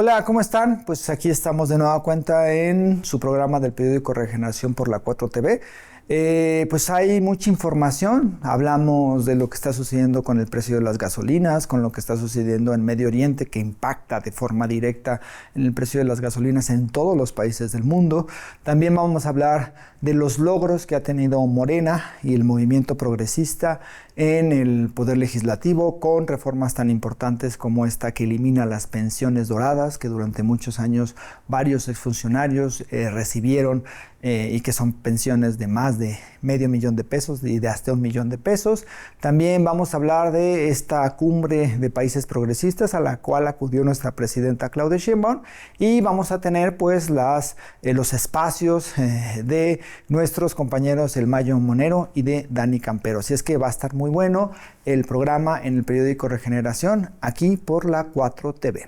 Hola, ¿cómo están? Pues aquí estamos de nueva cuenta en su programa del periódico Regeneración por la 4TV. Pues hay mucha información, hablamos de lo que está sucediendo con el precio de las gasolinas, con lo que está sucediendo en Medio Oriente, que impacta de forma directa en el precio de las gasolinas en todos los países del mundo. También vamos a hablar de los logros que ha tenido Morena y el movimiento progresista en el Poder Legislativo, con reformas tan importantes como esta que elimina las pensiones doradas, que durante muchos años varios exfuncionarios recibieron y que son pensiones de más de $500,000 y de hasta $1,000,000. También vamos a hablar de esta cumbre de países progresistas a la cual acudió nuestra presidenta Claudia Sheinbaum, y vamos a tener pues los espacios de nuestros compañeros El Mayo Monero y de Dani Campero. Así es que va a estar muy bueno el programa en el periódico Regeneración, aquí por la 4TV.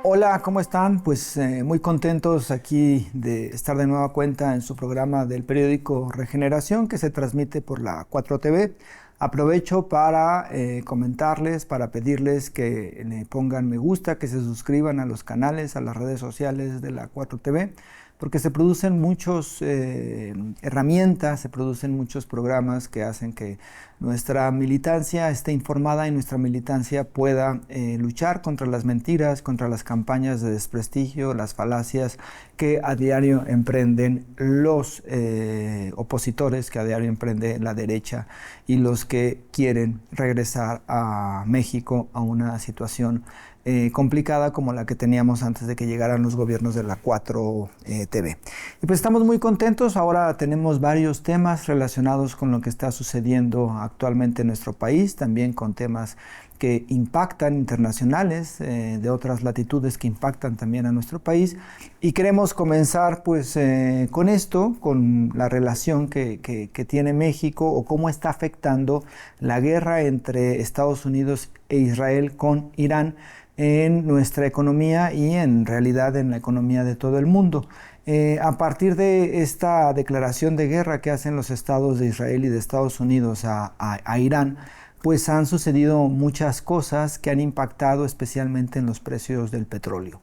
Hola, ¿cómo están? Pues muy contentos aquí de estar de nueva cuenta en su programa del periódico Regeneración, que se transmite por la 4TV. Aprovecho para comentarles, para pedirles que le pongan me gusta, que se suscriban a los canales, a las redes sociales de la 4TV, porque se producen muchas herramientas, se producen muchos programas que hacen que nuestra militancia esté informada y nuestra militancia pueda luchar contra las mentiras, contra las campañas de desprestigio, las falacias que a diario emprenden los opositores, que a diario emprende la derecha y los que quieren regresar a México a una situación complicada como la que teníamos antes de que llegaran los gobiernos de la 4TV. Y pues estamos muy contentos. Ahora tenemos varios temas relacionados con lo que está sucediendo actualmente en nuestro país, también con temas que impactan internacionales, de otras latitudes que impactan también a nuestro país. Y queremos comenzar pues con esto, con la relación que tiene México, o cómo está afectando la guerra entre Estados Unidos e Israel con Irán en nuestra economía y en realidad en la economía de todo el mundo. A partir de esta declaración de guerra que hacen los estados de Israel y de Estados Unidos a Irán, pues han sucedido muchas cosas que han impactado especialmente en los precios del petróleo.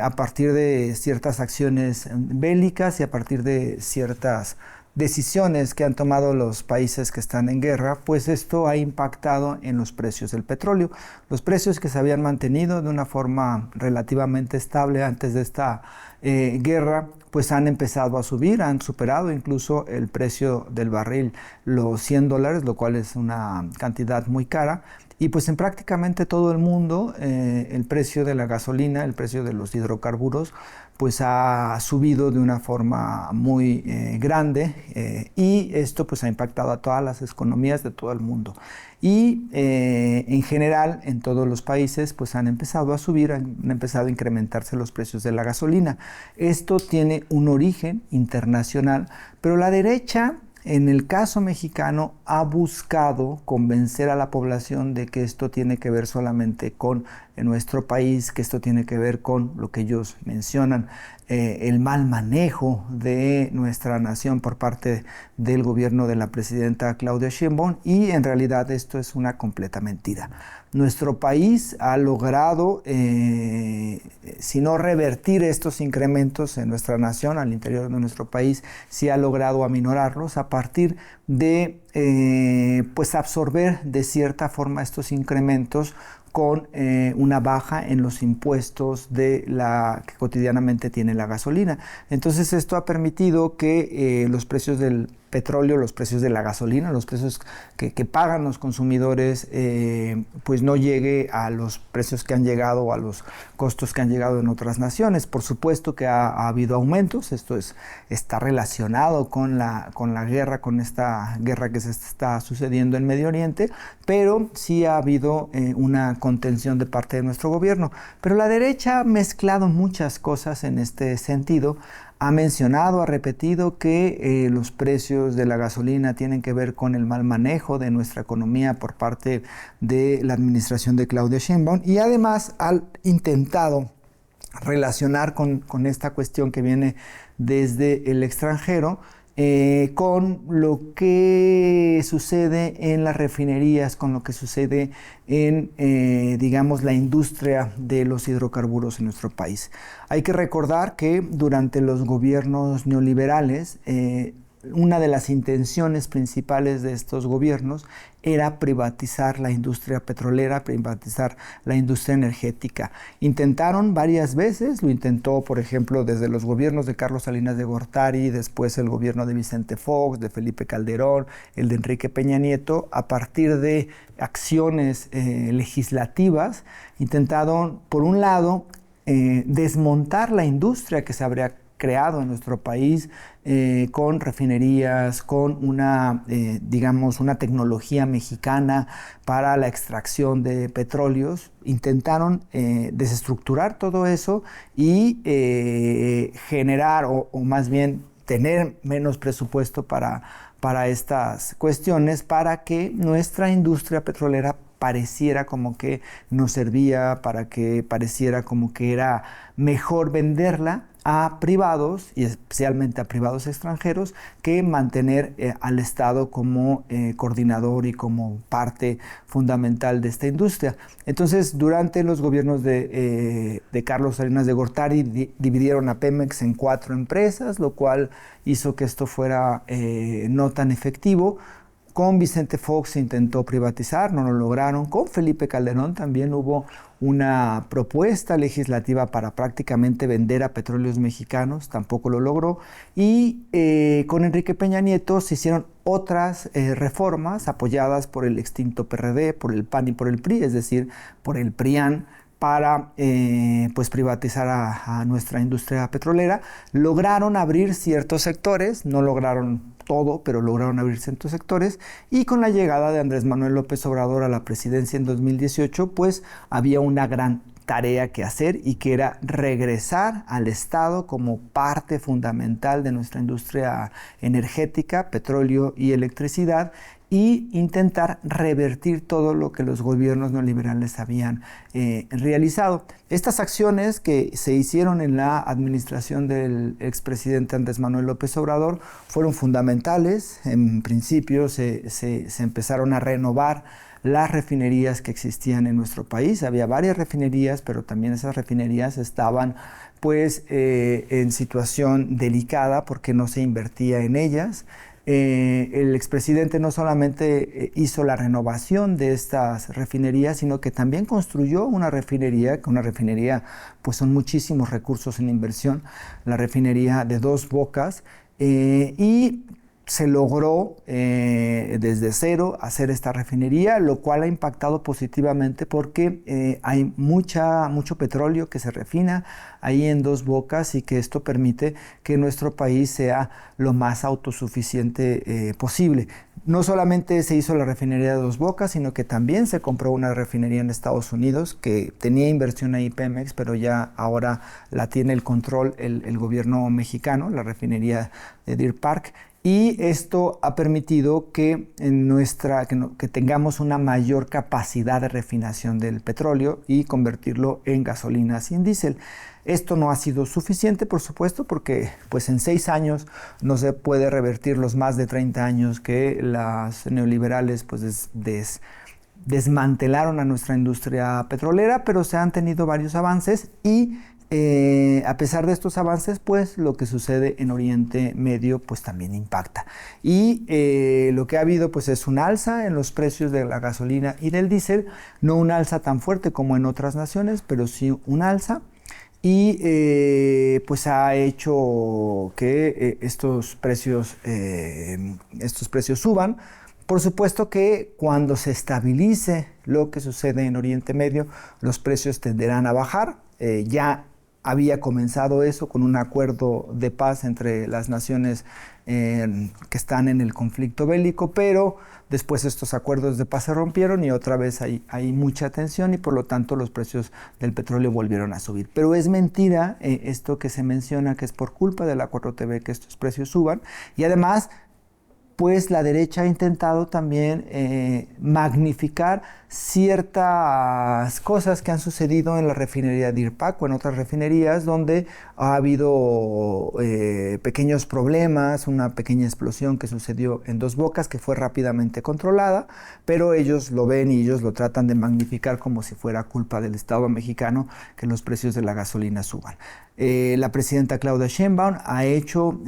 A partir de ciertas acciones bélicas y a partir de ciertas decisiones que han tomado los países que están en guerra, pues esto ha impactado en los precios del petróleo. Los precios que se habían mantenido de una forma relativamente estable antes de esta guerra, pues han empezado a subir, han superado incluso el precio del barril los $100, lo cual es una cantidad muy cara. Y pues en prácticamente todo el mundo el precio de la gasolina, el precio de los hidrocarburos, pues ha subido de una forma muy grande, y esto pues ha impactado a todas las economías de todo el mundo. Y en general en todos los países pues han empezado a subir, han empezado a incrementarse los precios de la gasolina. Esto tiene un origen internacional, pero la derecha, en el caso mexicano, ha buscado convencer a la población de que esto tiene que ver solamente con nuestro país, que esto tiene que ver con lo que ellos mencionan, el mal manejo de nuestra nación por parte del gobierno de la presidenta Claudia Sheinbaum, y en realidad esto es una completa mentira. Nuestro país ha logrado, si no revertir estos incrementos en nuestra nación, al interior de nuestro país, sí ha logrado aminorarlos a partir de pues absorber de cierta forma estos incrementos con una baja en los impuestos de la que cotidianamente tiene la gasolina. Entonces esto ha permitido que los precios del petróleo, los precios de la gasolina, los precios que pagan los consumidores, pues no llegue a los precios que han llegado o a los costos que han llegado en otras naciones. Por supuesto que ha habido aumentos, esto está relacionado con la guerra, con esta guerra que se está sucediendo en Medio Oriente, pero sí ha habido una contención de parte de nuestro gobierno. Pero la derecha ha mezclado muchas cosas en este sentido. Ha mencionado, ha repetido que los precios de la gasolina tienen que ver con el mal manejo de nuestra economía por parte de la administración de Claudia Sheinbaum, y además ha intentado relacionar con esta cuestión que viene desde el extranjero con lo que sucede en las refinerías, con lo que sucede en, digamos, la industria de los hidrocarburos en nuestro país. Hay que recordar que durante los gobiernos neoliberales, una de las intenciones principales de estos gobiernos era privatizar la industria petrolera, privatizar la industria energética. Intentaron varias veces, lo intentó, por ejemplo, desde los gobiernos de Carlos Salinas de Gortari, después el gobierno de Vicente Fox, de Felipe Calderón, el de Enrique Peña Nieto, a partir de acciones legislativas, intentaron, por un lado, desmontar la industria que se habría creado en nuestro país con refinerías, con una, digamos, una tecnología mexicana para la extracción de petróleos. Intentaron desestructurar todo eso y generar, o más bien tener menos presupuesto para estas cuestiones, para que nuestra industria petrolera pareciera como que nos servía, para que pareciera como que era mejor venderla a privados, y especialmente a privados extranjeros, que mantener al Estado como coordinador y como parte fundamental de esta industria. Entonces, durante los gobiernos de Carlos Salinas de Gortari, dividieron a Pemex en 4 empresas, lo cual hizo que esto fuera no tan efectivo. Con Vicente Fox se intentó privatizar, no lo lograron. Con Felipe Calderón también hubo una propuesta legislativa para prácticamente vender a petróleos mexicanos, tampoco lo logró. Y con Enrique Peña Nieto se hicieron otras reformas apoyadas por el extinto PRD, por el PAN y por el PRI, es decir, por el PRIAN, para pues privatizar a nuestra industria petrolera. Lograron abrir ciertos sectores, no lograron todo, pero lograron abrir ciertos sectores, y con la llegada de Andrés Manuel López Obrador a la presidencia en 2018, pues había una gran tarea que hacer, y que era regresar al Estado como parte fundamental de nuestra industria energética, petróleo y electricidad, y intentar revertir todo lo que los gobiernos neoliberales habían realizado. Estas acciones que se hicieron en la administración del expresidente Andrés Manuel López Obrador fueron fundamentales. En principio se empezaron a renovar las refinerías que existían en nuestro país. Había varias refinerías, pero también esas refinerías estaban pues en situación delicada porque no se invertía en ellas. El expresidente no solamente hizo la renovación de estas refinerías, sino que también construyó una refinería, pues son muchísimos recursos en inversión, la refinería de Dos Bocas, y se logró desde cero hacer esta refinería, lo cual ha impactado positivamente porque hay mucho petróleo que se refina ahí en Dos Bocas, y que esto permite que nuestro país sea lo más autosuficiente posible. No solamente se hizo la refinería de Dos Bocas, sino que también se compró una refinería en Estados Unidos que tenía inversión ahí Pemex, pero ya ahora la tiene el control el gobierno mexicano, la refinería de Deer Park. Y esto ha permitido que tengamos una mayor capacidad de refinación del petróleo y convertirlo en gasolina sin diésel. Esto no ha sido suficiente, por supuesto, porque pues en 6 años no se puede revertir los más de 30 años que las neoliberales pues desmantelaron a nuestra industria petrolera, pero se han tenido varios avances, y a pesar de estos avances, pues lo que sucede en Oriente Medio pues también impacta. Y lo que ha habido pues es un alza en los precios de la gasolina y del diésel, no un alza tan fuerte como en otras naciones, pero sí un alza. Y pues ha hecho que estos precios suban. Por supuesto que cuando se estabilice lo que sucede en Oriente Medio, los precios tenderán a bajar. Ya había comenzado eso con un acuerdo de paz entre las naciones que están en el conflicto bélico, pero después estos acuerdos de paz se rompieron y otra vez hay mucha tensión, y por lo tanto los precios del petróleo volvieron a subir. Pero es mentira esto que se menciona, que es por culpa de la 4TV que estos precios suban, y además pues la derecha ha intentado también magnificar ciertas cosas que han sucedido en la refinería de Irpac o en otras refinerías donde ha habido pequeños problemas, una pequeña explosión que sucedió en Dos Bocas que fue rápidamente controlada, pero ellos lo ven y ellos lo tratan de magnificar como si fuera culpa del Estado mexicano que los precios de la gasolina suban. La presidenta Claudia Sheinbaum ha hecho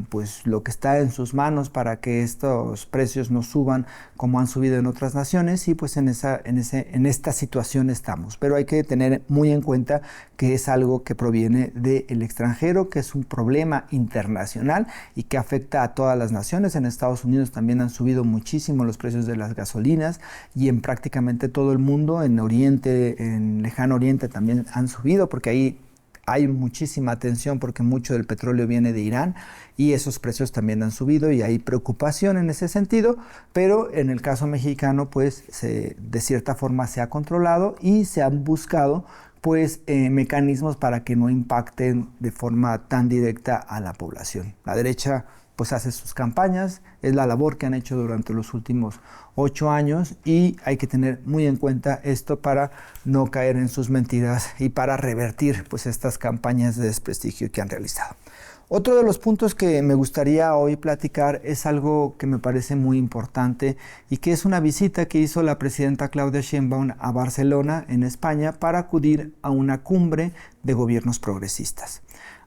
pues lo que está en sus manos para que estos precios no suban como han subido en otras naciones y pues en esta situación estamos. Pero hay que tener muy en cuenta que es algo que proviene del extranjero, que es un problema internacional y que afecta a todas las naciones. En Estados Unidos también han subido muchísimo los precios de las gasolinas y en prácticamente todo el mundo, en Oriente, en Lejano Oriente también han subido porque ahí hay muchísima tensión porque mucho del petróleo viene de Irán y esos precios también han subido y hay preocupación en ese sentido, pero en el caso mexicano pues de cierta forma se ha controlado y se han buscado pues mecanismos para que no impacten de forma tan directa a la población. La derecha pues hace sus campañas, es la labor que han hecho durante los últimos 8 años y hay que tener muy en cuenta esto para no caer en sus mentiras y para revertir pues estas campañas de desprestigio que han realizado. Otro de los puntos que me gustaría hoy platicar es algo que me parece muy importante y que es una visita que hizo la presidenta Claudia Sheinbaum a Barcelona, en España, para acudir a una cumbre de gobiernos progresistas.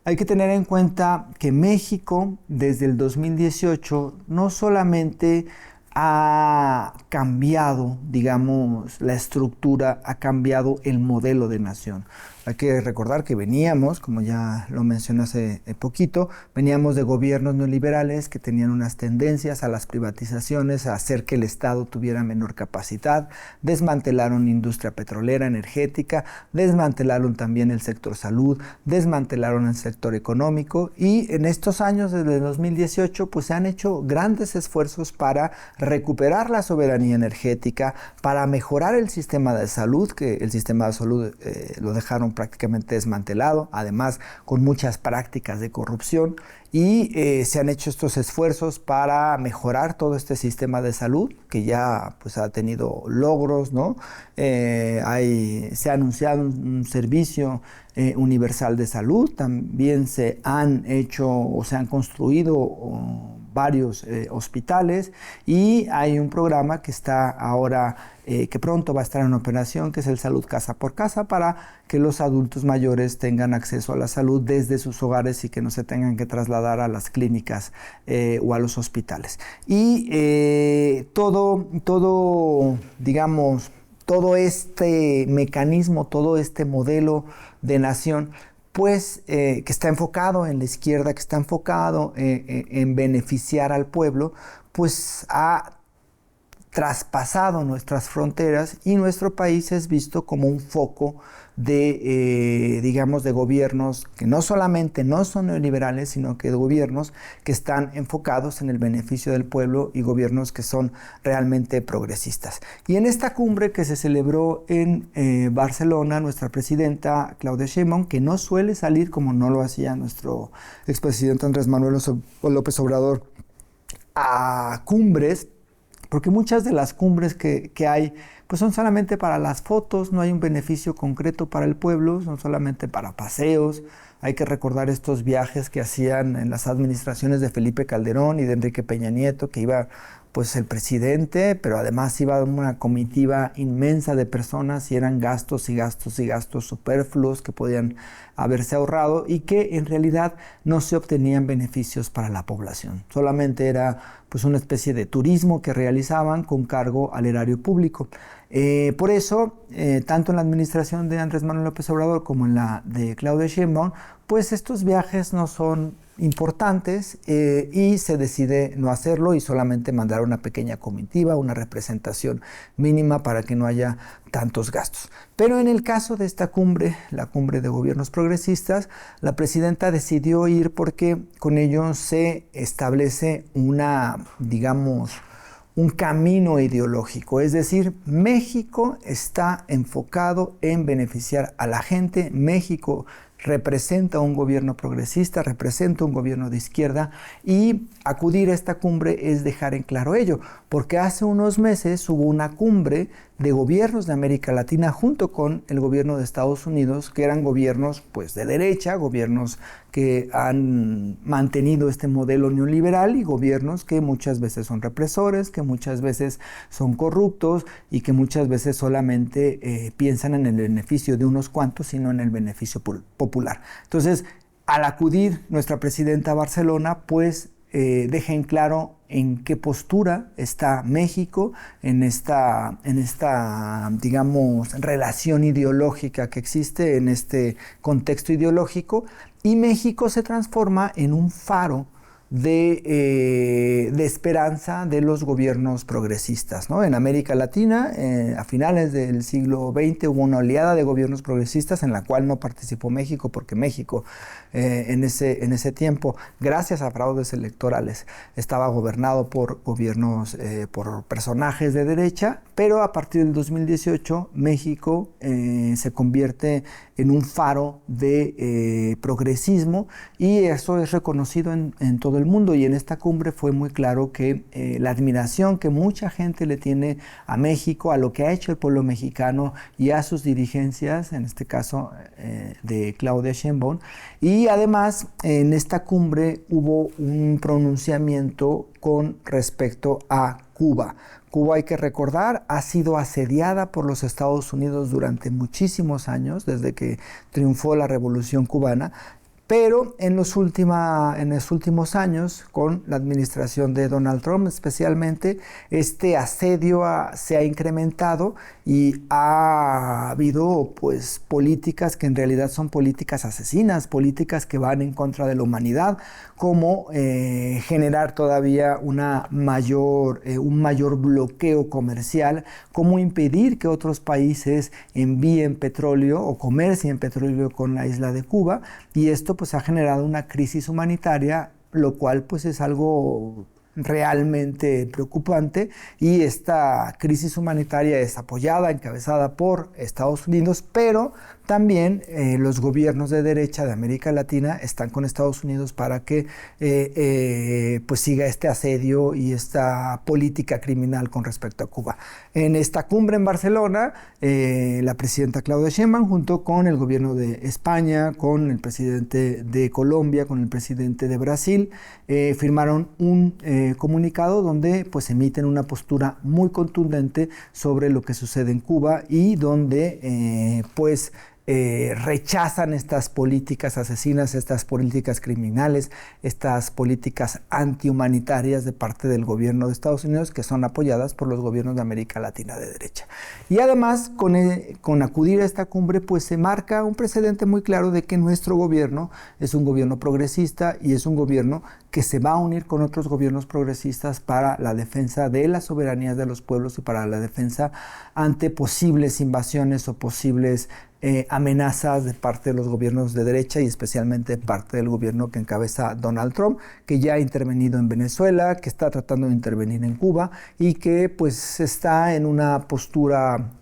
Hay que tener en cuenta que México desde el 2018 no solamente ha cambiado, digamos, la estructura, ha cambiado el modelo de nación. Hay que recordar que veníamos, como ya lo mencioné hace poquito, veníamos de gobiernos neoliberales que tenían unas tendencias a las privatizaciones, a hacer que el Estado tuviera menor capacidad, desmantelaron industria petrolera, energética, desmantelaron también el sector salud, desmantelaron el sector económico y en estos años, desde el 2018, pues se han hecho grandes esfuerzos para recuperar la soberanía energética, para mejorar el sistema de salud, que el sistema de salud lo dejaron prácticamente desmantelado, además con muchas prácticas de corrupción y se han hecho estos esfuerzos para mejorar todo este sistema de salud que ya pues ha tenido logros, ¿no? Se ha anunciado un servicio universal de salud, también se han hecho o se han construido varios hospitales y hay un programa que está ahora, que pronto va a estar en operación, que es el Salud Casa por Casa, para que los adultos mayores tengan acceso a la salud desde sus hogares y que no se tengan que trasladar a las clínicas o a los hospitales. Y digamos, todo este mecanismo, todo este modelo de nación, pues que está enfocado en la izquierda, que está enfocado en beneficiar al pueblo, pues ha traspasado nuestras fronteras y nuestro país es visto como un foco de, digamos, de gobiernos que no solamente no son neoliberales, sino que de gobiernos que están enfocados en el beneficio del pueblo y gobiernos que son realmente progresistas. Y en esta cumbre que se celebró en Barcelona, nuestra presidenta Claudia Sheinbaum, que no suele salir como no lo hacía nuestro expresidente Andrés Manuel López Obrador a cumbres, porque muchas de las cumbres que hay pues son solamente para las fotos, no hay un beneficio concreto para el pueblo, son solamente para paseos. Hay que recordar estos viajes que hacían en las administraciones de Felipe Calderón y de Enrique Peña Nieto, que iba pues el presidente, pero además iba una comitiva inmensa de personas y eran gastos y gastos y gastos superfluos que podían haberse ahorrado y que en realidad no se obtenían beneficios para la población. Solamente era pues una especie de turismo que realizaban con cargo al erario público. Por eso, tanto en la administración de Andrés Manuel López Obrador como en la de Claudia Sheinbaum, pues estos viajes no son importantes y se decide no hacerlo y solamente mandar una pequeña comitiva, una representación mínima para que no haya tantos gastos. Pero en el caso de esta cumbre, la cumbre de gobiernos progresistas, la presidenta decidió ir porque con ello se establece un camino ideológico, es decir, México está enfocado en beneficiar a la gente, México representa un gobierno progresista, representa un gobierno de izquierda, y acudir a esta cumbre es dejar en claro ello, porque hace unos meses hubo una cumbre de gobiernos de América Latina junto con el gobierno de Estados Unidos, que eran gobiernos pues de derecha, gobiernos que han mantenido este modelo neoliberal y gobiernos que muchas veces son represores, que muchas veces son corruptos y que muchas veces solamente piensan en el beneficio de unos cuantos, sino en el beneficio popular. Entonces, al acudir nuestra presidenta a Barcelona, pues deja en claro en qué postura está México en esta, digamos, relación ideológica que existe, en este contexto ideológico, y México se transforma en un faro de esperanza de los gobiernos progresistas, ¿no? En América Latina, a finales del siglo XX, hubo una oleada de gobiernos progresistas en la cual no participó México, porque México en ese tiempo, gracias a fraudes electorales, estaba gobernado por gobiernos, por personajes de derecha, pero a partir del 2018 México se convierte en un faro de progresismo, y eso es reconocido en todo el mundo. Y en esta cumbre fue muy claro que la admiración que mucha gente le tiene a México, a lo que ha hecho el pueblo mexicano y a sus dirigencias, en este caso de Claudia Sheinbaum. Y además en esta cumbre hubo un pronunciamiento con respecto a Cuba. Cuba, hay que recordar, ha sido asediada por los Estados Unidos durante muchísimos años, desde que triunfó la Revolución Cubana, pero en los últimos años, con la administración de Donald Trump especialmente, este asedio se ha incrementado y ha habido pues políticas que en realidad son políticas asesinas, políticas que van en contra de la humanidad, como generar todavía un mayor bloqueo comercial, como impedir que otros países envíen petróleo o comercien petróleo con la isla de Cuba, y esto pues ha generado una crisis humanitaria, lo cual pues es algo realmente preocupante, y esta crisis humanitaria es apoyada, encabezada por Estados Unidos, pero también los gobiernos de derecha de América Latina están con Estados Unidos para que pues siga este asedio y esta política criminal con respecto a Cuba. En esta cumbre en Barcelona, la presidenta Claudia Sheinbaum, junto con el gobierno de España, con el presidente de Colombia, con el presidente de Brasil, firmaron un comunicado donde pues emiten una postura muy contundente sobre lo que sucede en Cuba, y donde rechazan estas políticas asesinas, estas políticas criminales, estas políticas antihumanitarias de parte del gobierno de Estados Unidos, que son apoyadas por los gobiernos de América Latina de derecha. Y además, con acudir a esta cumbre, pues se marca un precedente muy claro de que nuestro gobierno es un gobierno progresista, y es un gobierno que se va a unir con otros gobiernos progresistas para la defensa de las soberanías de los pueblos y para la defensa ante posibles invasiones o posibles amenazas de parte de los gobiernos de derecha, y especialmente de parte del gobierno que encabeza Donald Trump, que ya ha intervenido en Venezuela, que está tratando de intervenir en Cuba, y que pues está en una postura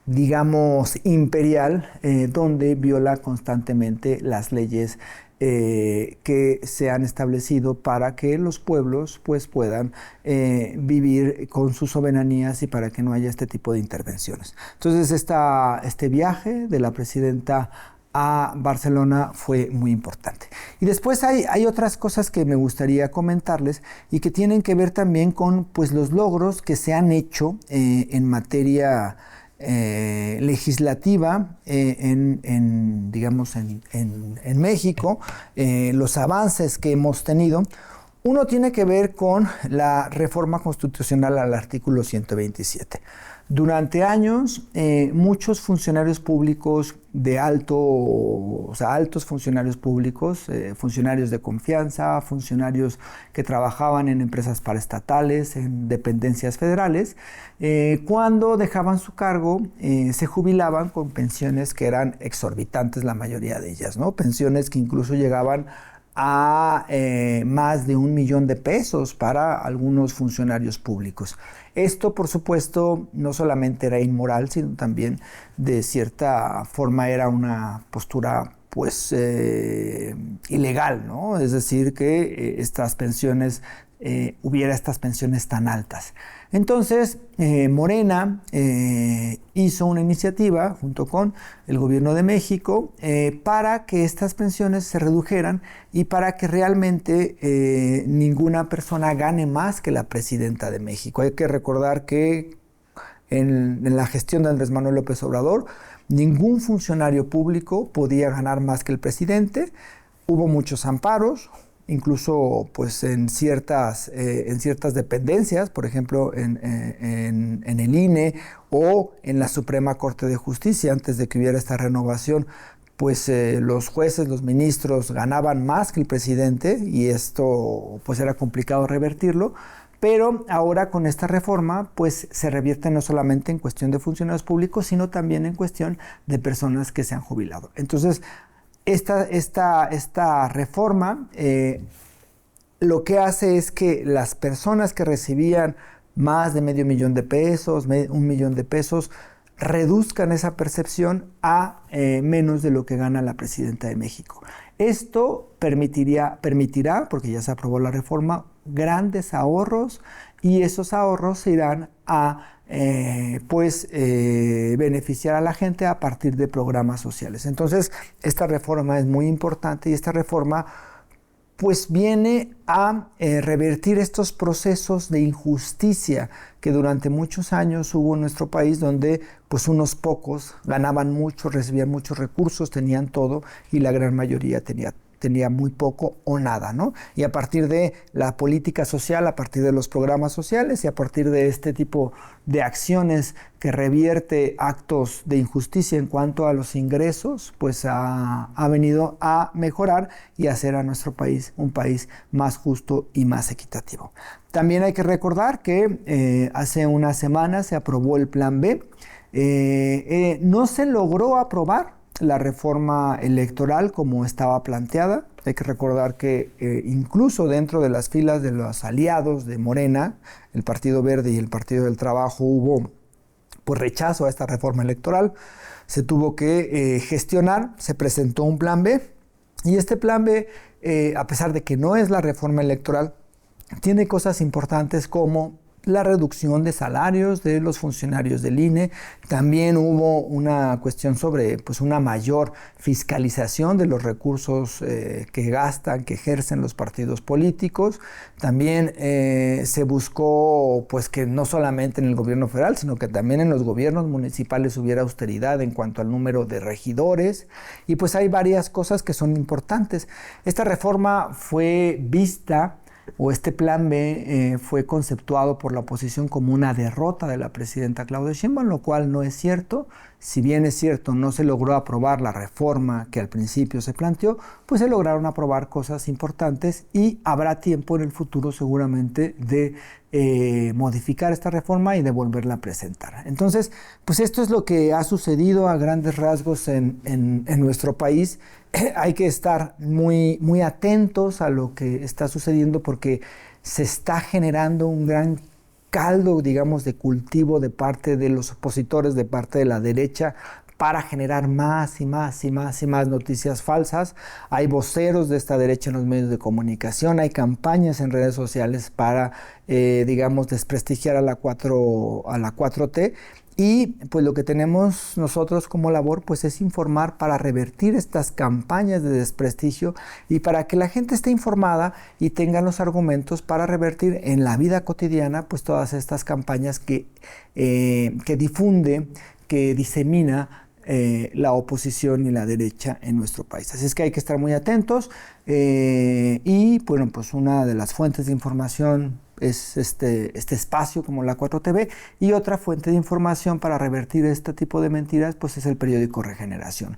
digamos imperial, donde viola constantemente las leyes que se han establecido para que los pueblos pues puedan vivir con sus soberanías, y para que no haya este tipo de intervenciones. Entonces este viaje de la presidenta a Barcelona fue muy importante. Y después hay otras cosas que me gustaría comentarles, y que tienen que ver también con pues los logros que se han hecho en materia legislativa digamos en México, los avances que hemos tenido. Uno tiene que ver con la reforma constitucional al artículo 127. Durante años, muchos funcionarios públicos altos funcionarios públicos, funcionarios de confianza, funcionarios que trabajaban en empresas paraestatales, en dependencias federales, cuando dejaban su cargo, se jubilaban con pensiones que eran exorbitantes, la mayoría de ellas, ¿no? Pensiones que incluso llegaban a más de 1 millón de pesos para algunos funcionarios públicos. Esto, por supuesto, no solamente era inmoral, sino también de cierta forma era una postura pues ilegal, ¿no? Es decir, que hubiera estas pensiones tan altas. Entonces, Morena hizo una iniciativa junto con el gobierno de México para que estas pensiones se redujeran y para que realmente ninguna persona gane más que la presidenta de México. Hay que recordar que en la gestión de Andrés Manuel López Obrador, ningún funcionario público podía ganar más que el presidente. Hubo muchos amparos, incluso pues en ciertas dependencias, por ejemplo en el INE o en la Suprema Corte de Justicia, antes de que hubiera esta renovación, pues los jueces, los ministros ganaban más que el presidente y esto pues era complicado revertirlo. Pero ahora con esta reforma pues se revierte no solamente en cuestión de funcionarios públicos, sino también en cuestión de personas que se han jubilado. Entonces, esta reforma lo que hace es que las personas que recibían más de medio millón de pesos, 1 millón de pesos, reduzcan esa percepción a menos de lo que gana la presidenta de México. Esto permitirá, porque ya se aprobó la reforma, grandes ahorros y esos ahorros se irán a beneficiar a la gente a partir de programas sociales. Entonces, esta reforma es muy importante y esta reforma pues viene a revertir estos procesos de injusticia que durante muchos años hubo en nuestro país, donde pues unos pocos ganaban mucho, recibían muchos recursos, tenían todo y la gran mayoría tenía muy poco o nada, ¿no? Y a partir de la política social, a partir de los programas sociales y a partir de este tipo de acciones que revierte actos de injusticia en cuanto a los ingresos, pues ha venido a mejorar y hacer a nuestro país un país más justo y más equitativo. También hay que recordar que hace unas semanas se aprobó el Plan B. No se logró aprobar la reforma electoral como estaba planteada. Hay que recordar que incluso dentro de las filas de los aliados de Morena, el Partido Verde y el Partido del Trabajo, hubo pues rechazo a esta reforma electoral. Se tuvo que gestionar, se presentó un plan B y este plan B, a pesar de que no es la reforma electoral, tiene cosas importantes como la reducción de salarios de los funcionarios del INE. También hubo una cuestión sobre pues, una mayor fiscalización de los recursos que gastan, que ejercen los partidos políticos. También se buscó pues, que no solamente en el gobierno federal, sino que también en los gobiernos municipales hubiera austeridad en cuanto al número de regidores. Y pues hay varias cosas que son importantes. Esta reforma fue vista, o este plan B fue conceptuado por la oposición como una derrota de la presidenta Claudia Sheinbaum, lo cual no es cierto. Si bien es cierto, no se logró aprobar la reforma que al principio se planteó, pues se lograron aprobar cosas importantes y habrá tiempo en el futuro seguramente de modificar esta reforma y de volverla a presentar. Entonces, pues esto es lo que ha sucedido a grandes rasgos en nuestro país. Hay que estar muy, muy atentos a lo que está sucediendo porque se está generando un gran caldo, digamos, de cultivo de parte de los opositores, de parte de la derecha, para generar más y más y más y más noticias falsas. Hay voceros de esta derecha en los medios de comunicación, hay campañas en redes sociales para, digamos, desprestigiar a la 4T. Y pues lo que tenemos nosotros como labor pues es informar para revertir estas campañas de desprestigio y para que la gente esté informada y tenga los argumentos para revertir en la vida cotidiana pues todas estas campañas que difunde, que disemina la oposición y la derecha en nuestro país. Así es que hay que estar muy atentos y bueno, pues una de las fuentes de información es este espacio como la 4TV y otra fuente de información para revertir este tipo de mentiras pues es el periódico Regeneración.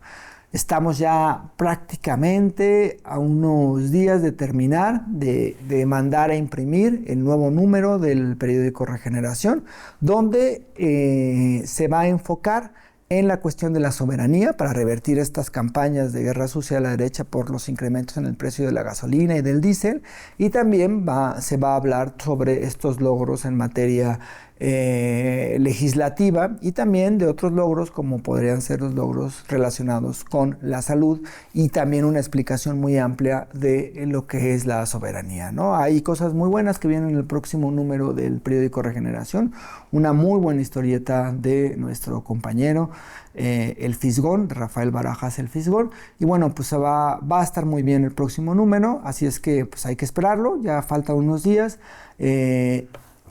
Estamos ya prácticamente a unos días de terminar de mandar a imprimir el nuevo número del periódico Regeneración, donde se va a enfocar en la cuestión de la soberanía para revertir estas campañas de guerra sucia a la derecha por los incrementos en el precio de la gasolina y del diésel, y también se va a hablar sobre estos logros en materia legislativa y también de otros logros como podrían ser los logros relacionados con la salud y también una explicación muy amplia de lo que es la soberanía, ¿no? Hay cosas muy buenas que vienen en el próximo número del periódico Regeneración, una muy buena historieta de nuestro compañero El Fisgón, Rafael Barajas El Fisgón, y bueno, pues va a estar muy bien el próximo número, así es que pues hay que esperarlo, ya falta unos días.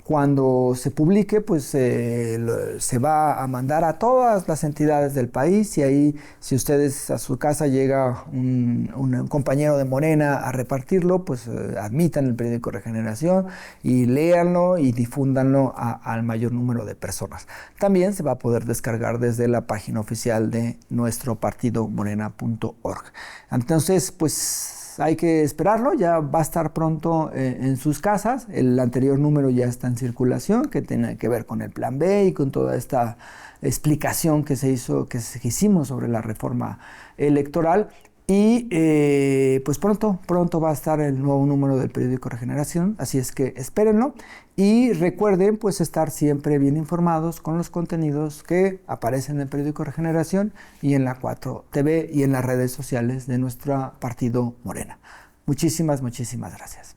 Cuando se publique, pues se va a mandar a todas las entidades del país, y ahí, si ustedes a su casa llega un compañero de Morena a repartirlo, pues admitan el periódico Regeneración y léanlo y difúndanlo al mayor número de personas. También se va a poder descargar desde la página oficial de nuestro partido, morena.org. Entonces, pues hay que esperarlo, ya va a estar pronto en sus casas. El anterior número ya está en circulación, que tiene que ver con el Plan B y con toda esta explicación que hicimos sobre la reforma electoral. Y pues pronto va a estar el nuevo número del periódico Regeneración, así es que espérenlo y recuerden pues estar siempre bien informados con los contenidos que aparecen en el periódico Regeneración y en la 4TV y en las redes sociales de nuestro partido Morena. Muchísimas gracias.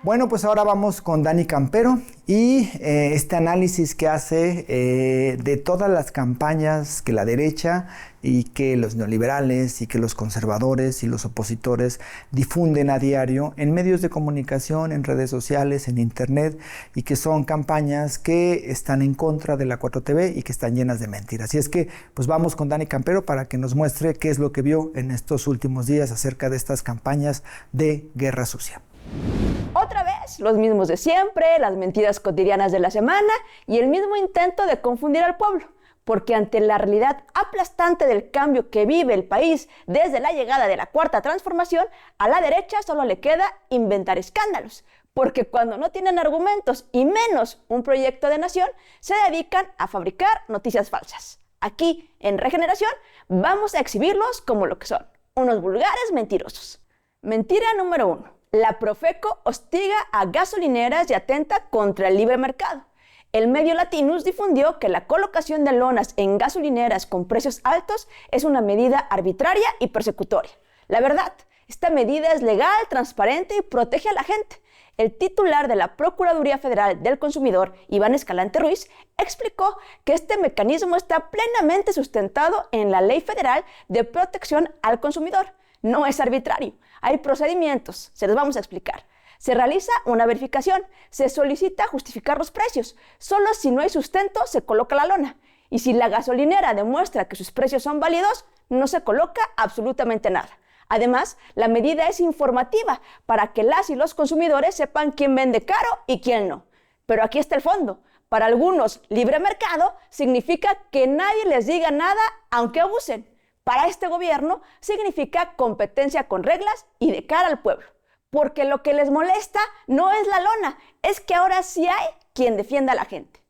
Bueno, pues ahora vamos con Dani Campero y este análisis que hace de todas las campañas que la derecha y que los neoliberales y que los conservadores y los opositores difunden a diario en medios de comunicación, en redes sociales, en internet, y que son campañas que están en contra de la 4TV y que están llenas de mentiras. Así es que pues vamos con Dani Campero para que nos muestre qué es lo que vio en estos últimos días acerca de estas campañas de guerra sucia. Otra vez, los mismos de siempre, las mentiras cotidianas de la semana y el mismo intento de confundir al pueblo, porque ante la realidad aplastante del cambio que vive el país desde la llegada de la Cuarta Transformación, a la derecha solo le queda inventar escándalos, porque cuando no tienen argumentos y menos un proyecto de nación, se dedican a fabricar noticias falsas. Aquí, en Regeneración, vamos a exhibirlos como lo que son, unos vulgares mentirosos. Mentira número 1. La Profeco hostiga a gasolineras y atenta contra el libre mercado. El medio Latinus difundió que la colocación de lonas en gasolineras con precios altos es una medida arbitraria y persecutoria. La verdad, esta medida es legal, transparente y protege a la gente. El titular de la Procuraduría Federal del Consumidor, Iván Escalante Ruiz, explicó que este mecanismo está plenamente sustentado en la Ley Federal de Protección al Consumidor. No es arbitrario. Hay procedimientos, se los vamos a explicar. Se realiza una verificación, se solicita justificar los precios. Solo si no hay sustento se coloca la lona. Y si la gasolinera demuestra que sus precios son válidos, no se coloca absolutamente nada. Además, la medida es informativa para que las y los consumidores sepan quién vende caro y quién no. Pero aquí está el fondo. Para algunos, libre mercado significa que nadie les diga nada aunque abusen. Para este gobierno significa competencia con reglas y de cara al pueblo. Porque lo que les molesta no es la lona, es que ahora sí hay quien defienda a la gente.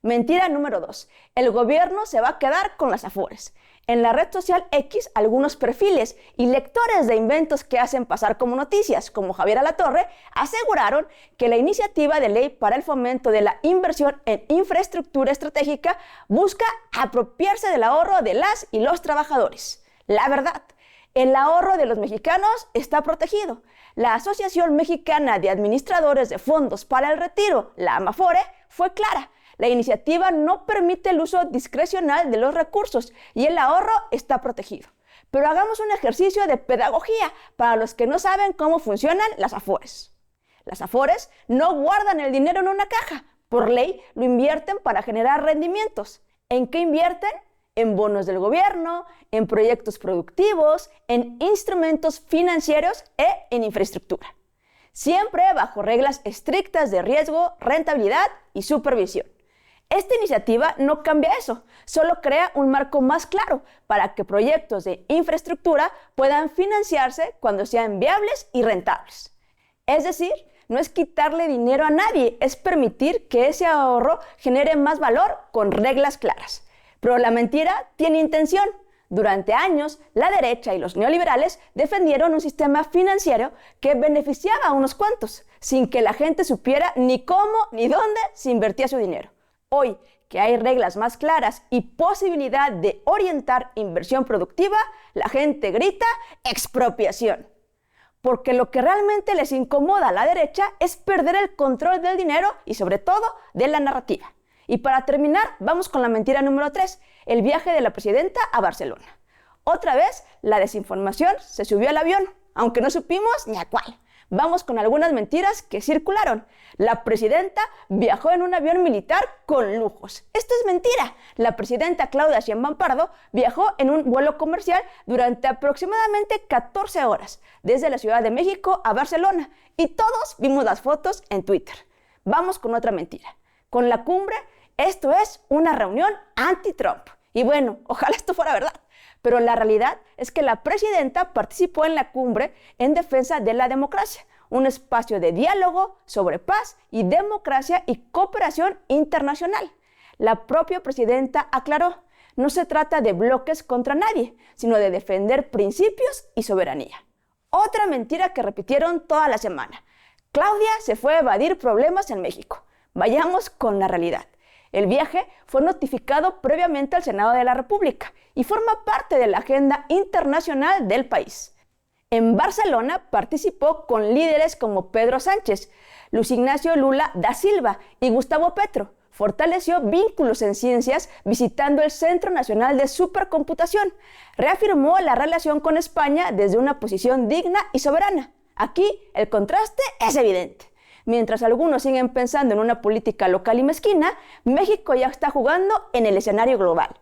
Mentira número 2. El gobierno se va a quedar con las Afores. En la red social X, algunos perfiles y lectores de inventos que hacen pasar como noticias, como Javier Alatorre, aseguraron que la iniciativa de ley para el fomento de la inversión en infraestructura estratégica busca apropiarse del ahorro de las y los trabajadores. La verdad, el ahorro de los mexicanos está protegido. La Asociación Mexicana de Administradores de Fondos para el Retiro, la AMAFORE, fue clara. La iniciativa no permite el uso discrecional de los recursos y el ahorro está protegido. Pero hagamos un ejercicio de pedagogía para los que no saben cómo funcionan las Afores. Las Afores no guardan el dinero en una caja. Por ley lo invierten para generar rendimientos. ¿En qué invierten? En bonos del gobierno, en proyectos productivos, en instrumentos financieros e en infraestructura. Siempre bajo reglas estrictas de riesgo, rentabilidad y supervisión. Esta iniciativa no cambia eso, solo crea un marco más claro para que proyectos de infraestructura puedan financiarse cuando sean viables y rentables. Es decir, no es quitarle dinero a nadie, es permitir que ese ahorro genere más valor con reglas claras. Pero la mentira tiene intención. Durante años, la derecha y los neoliberales defendieron un sistema financiero que beneficiaba a unos cuantos, sin que la gente supiera ni cómo ni dónde se invertía su dinero. Hoy, que hay reglas más claras y posibilidad de orientar inversión productiva, la gente grita expropiación. Porque lo que realmente les incomoda a la derecha es perder el control del dinero y sobre todo de la narrativa. Y para terminar, vamos con la mentira número 3, el viaje de la presidenta a Barcelona. Otra vez, la desinformación se subió al avión, aunque no supimos ni a cuál. Vamos con algunas mentiras que circularon. La presidenta viajó en un avión militar con lujos. Esto es mentira. La presidenta Claudia Sheinbaum Pardo viajó en un vuelo comercial durante aproximadamente 14 horas, desde la Ciudad de México a Barcelona, y todos vimos las fotos en Twitter. Vamos con otra mentira. Con la cumbre, esto es una reunión anti-Trump. Y bueno, ojalá esto fuera verdad. Pero la realidad es que la presidenta participó en la cumbre en defensa de la democracia, un espacio de diálogo sobre paz y democracia y cooperación internacional. La propia presidenta aclaró, no se trata de bloques contra nadie, sino de defender principios y soberanía. Otra mentira que repitieron toda la semana. Claudia se fue a evadir problemas en México. Vayamos con la realidad. El viaje fue notificado previamente al Senado de la República y forma parte de la agenda internacional del país. En Barcelona participó con líderes como Pedro Sánchez, Luis Ignacio Lula da Silva y Gustavo Petro. Fortaleció vínculos en ciencias visitando el Centro Nacional de Supercomputación. Reafirmó la relación con España desde una posición digna y soberana. Aquí el contraste es evidente. Mientras algunos siguen pensando en una política local y mezquina, México ya está jugando en el escenario global.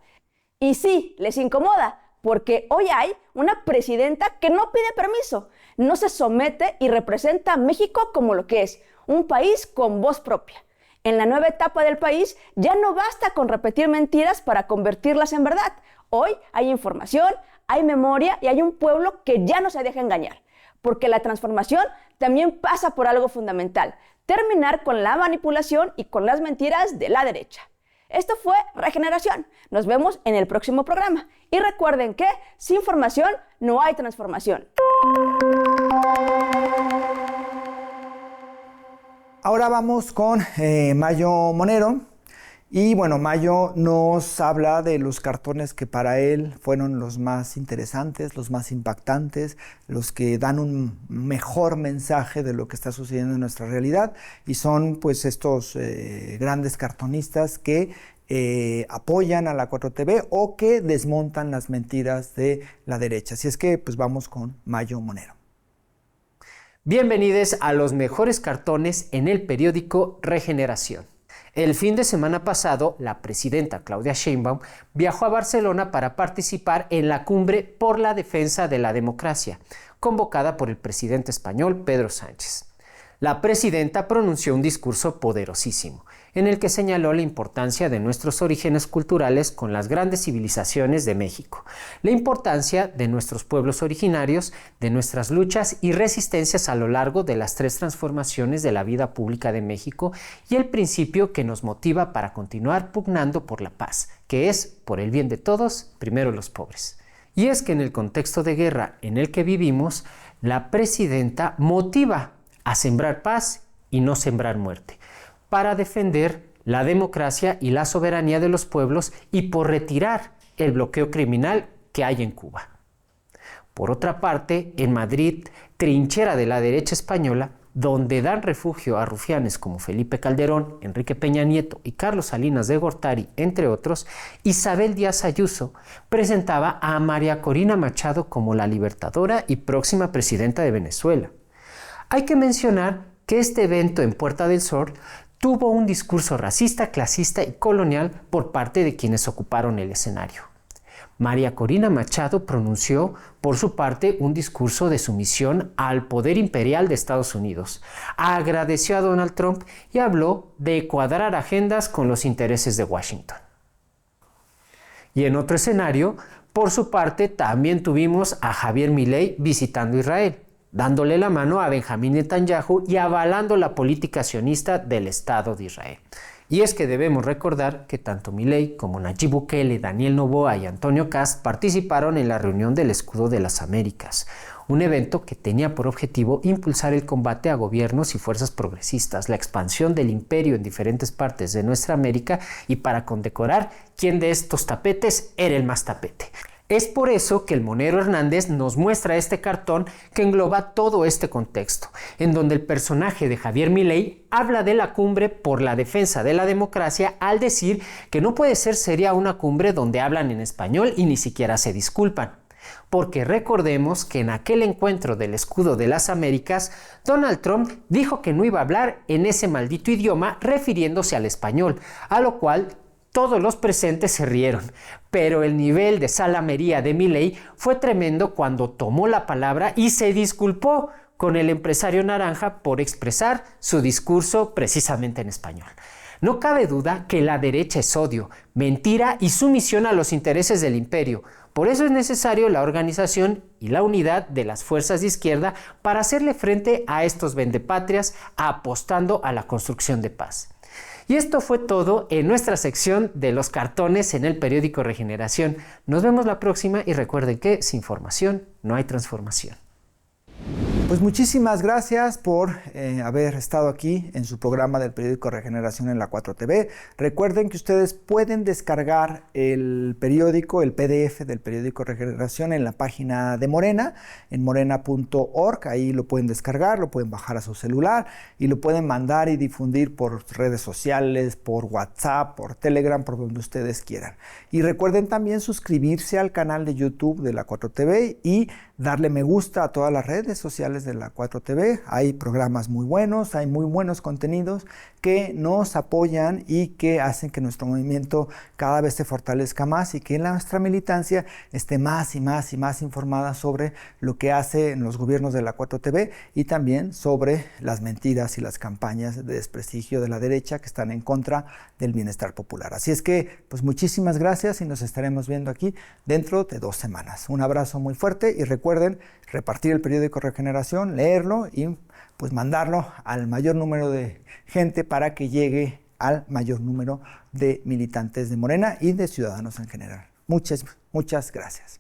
Y sí, les incomoda, porque hoy hay una presidenta que no pide permiso, no se somete y representa a México como lo que es, un país con voz propia. En la nueva etapa del país ya no basta con repetir mentiras para convertirlas en verdad. Hoy hay información, hay memoria y hay un pueblo que ya no se deja engañar. Porque la transformación también pasa por algo fundamental, terminar con la manipulación y con las mentiras de la derecha. Esto fue Regeneración. Nos vemos en el próximo programa. Y recuerden que sin formación no hay transformación. Ahora vamos con Mayo Monero. Y bueno, Mayo nos habla de los cartones que para él fueron los más interesantes, los más impactantes, los que dan un mejor mensaje de lo que está sucediendo en nuestra realidad. Y son pues estos grandes cartonistas que apoyan a la 4TV o que desmontan las mentiras de la derecha. Así es que pues vamos con Mayo Monero. Bienvenidos a los mejores cartones en el periódico Regeneración. El fin de semana pasado, la presidenta Claudia Sheinbaum viajó a Barcelona para participar en la cumbre por la defensa de la democracia, convocada por el presidente español Pedro Sánchez. La presidenta pronunció un discurso poderosísimo, en el que señaló la importancia de nuestros orígenes culturales con las grandes civilizaciones de México, la importancia de nuestros pueblos originarios, de nuestras luchas y resistencias a lo largo de las 3 transformaciones de la vida pública de México y el principio que nos motiva para continuar pugnando por la paz, que es, por el bien de todos, primero los pobres. Y es que en el contexto de guerra en el que vivimos, la presidenta motiva a sembrar paz y no sembrar muerte, para defender la democracia y la soberanía de los pueblos y por retirar el bloqueo criminal que hay en Cuba. Por otra parte, en Madrid, trinchera de la derecha española, donde dan refugio a rufianes como Felipe Calderón, Enrique Peña Nieto y Carlos Salinas de Gortari, entre otros, Isabel Díaz Ayuso presentaba a María Corina Machado como la libertadora y próxima presidenta de Venezuela. Hay que mencionar que este evento en Puerta del Sol tuvo un discurso racista, clasista y colonial por parte de quienes ocuparon el escenario. María Corina Machado pronunció, por su parte, un discurso de sumisión al poder imperial de Estados Unidos. Agradeció a Donald Trump y habló de cuadrar agendas con los intereses de Washington. Y en otro escenario, por su parte, también tuvimos a Javier Milei visitando Israel. dándole la mano a Benjamín Netanyahu y avalando la política sionista del Estado de Israel. Y es que debemos recordar que tanto Milei como Nayib Bukele, Daniel Noboa y Antonio Kast participaron en la reunión del Escudo de las Américas, un evento que tenía por objetivo impulsar el combate a gobiernos y fuerzas progresistas, la expansión del imperio en diferentes partes de nuestra América y para condecorar quién de estos tapetes era el más tapete. Es por eso que el Monero Hernández nos muestra este cartón que engloba todo este contexto, en donde el personaje de Javier Milei habla de la cumbre por la defensa de la democracia al decir que no puede ser seria una cumbre donde hablan en español y ni siquiera se disculpan. Porque recordemos que en aquel encuentro del Escudo de las Américas, Donald Trump dijo que no iba a hablar en ese maldito idioma refiriéndose al español, a lo cual todos los presentes se rieron, pero el nivel de salamería de Milei fue tremendo cuando tomó la palabra y se disculpó con el empresario naranja por expresar su discurso precisamente en español. No cabe duda que la derecha es odio, mentira y sumisión a los intereses del imperio. Por eso es necesario la organización y la unidad de las fuerzas de izquierda para hacerle frente a estos vendepatrias, apostando a la construcción de paz. Y esto fue todo en nuestra sección de los cartones en el periódico Regeneración. Nos vemos la próxima y recuerden que sin formación no hay transformación. Pues muchísimas gracias por haber estado aquí en su programa del periódico Regeneración en la 4TV. Recuerden que ustedes pueden descargar el periódico, el PDF del periódico Regeneración en la página de Morena, en morena.org. Ahí lo pueden descargar, lo pueden bajar a su celular y lo pueden mandar y difundir por redes sociales, por WhatsApp, por Telegram, por donde ustedes quieran. Y recuerden también suscribirse al canal de YouTube de la 4TV y darle me gusta a todas las redes sociales de la 4TV. Hay programas muy buenos, hay muy buenos contenidos que nos apoyan y que hacen que nuestro movimiento cada vez se fortalezca más y que nuestra militancia esté más y más y más informada sobre lo que hacen los gobiernos de la 4TV y también sobre las mentiras y las campañas de desprestigio de la derecha que están en contra del bienestar popular. Así es que, pues muchísimas gracias y nos estaremos viendo aquí dentro de 2 semanas. Un abrazo muy fuerte y recuerden repartir el periódico Regeneración, leerlo y pues mandarlo al mayor número de gente para que llegue al mayor número de militantes de Morena y de ciudadanos en general. Muchas gracias.